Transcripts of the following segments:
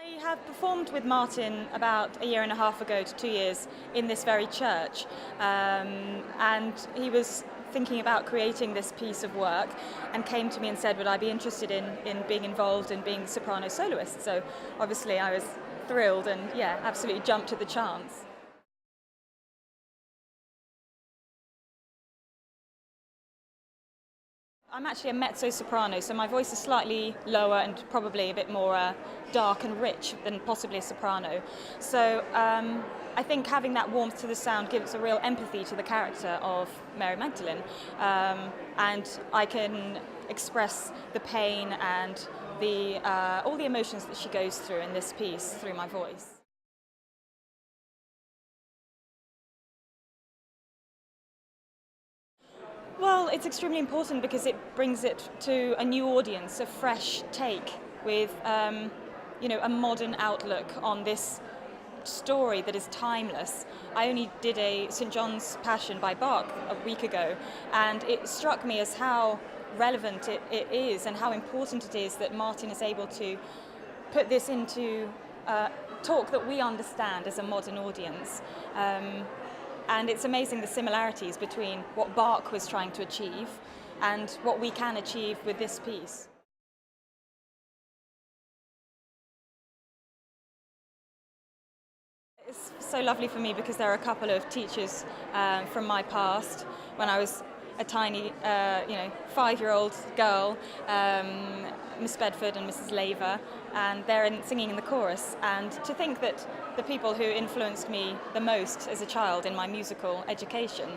I have performed with Martin about a year and a half ago to 2 years in this very church, and he was thinking about creating this piece of work and came to me and said would I be interested in being involved in being soprano soloist. So obviously I was thrilled and yeah, absolutely jumped at the chance. I'm actually a mezzo-soprano, so my voice is slightly lower and probably a bit more dark and rich than possibly a soprano. So I think having that warmth to the sound gives a real empathy to the character of Mary Magdalene, and I can express the pain and all the emotions that she goes through in this piece through my voice. Well, it's extremely important because it brings it to a new audience, a fresh take with, a modern outlook on this story that is timeless. I only did a St. John's Passion by Bach a week ago, and it struck me as how relevant it is and how important it is that Martin is able to put this into talk that we understand as a modern audience. And it's amazing the similarities between what Bach was trying to achieve and what we can achieve with this piece. It's so lovely for me because there are a couple of teachers from my past when I was a tiny, 5-year-old girl, Miss Bedford and Mrs. Laver, and they're singing in the chorus. And to think that the people who influenced me the most as a child in my musical education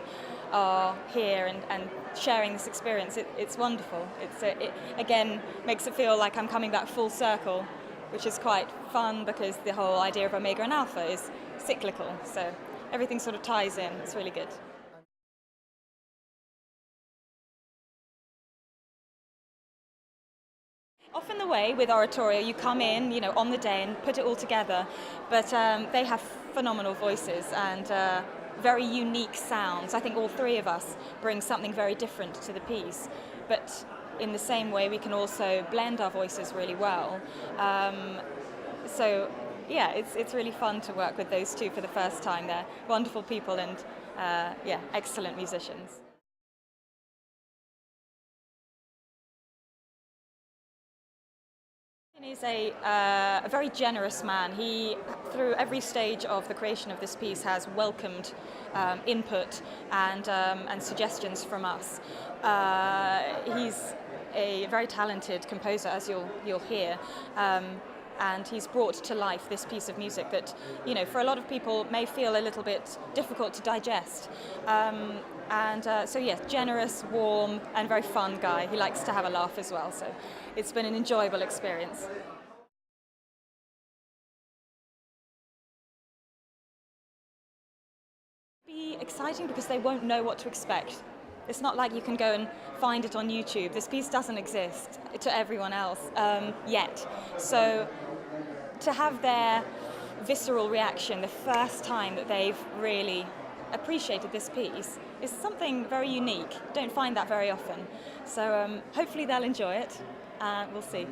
are here and sharing this experience, it's wonderful. It again makes it feel like I'm coming back full circle, which is quite fun because the whole idea of Omega and Alpha is cyclical, so everything sort of ties in. It's really good. Often the way with oratorio, you come in, on the day and put it all together, but they have phenomenal voices and very unique sounds. I think all three of us bring something very different to the piece, but in the same way we can also blend our voices really well. So yeah, it's really fun to work with those two for the first time. They're wonderful people and excellent musicians. He's a very generous man. He, through every stage of the creation of this piece, has welcomed input and suggestions from us. He's a very talented composer, as you'll hear, and he's brought to life this piece of music that, for a lot of people may feel a little bit difficult to digest. So yes, generous, warm, and very fun guy. He likes to have a laugh as well, so it's been an enjoyable experience. Be exciting because they won't know what to expect. It's not like you can go and find it on YouTube. This piece doesn't exist to everyone else yet. So to have their visceral reaction the first time that they've really appreciated this piece is something very unique. Don't find that very often. So hopefully they'll enjoy it. We'll see.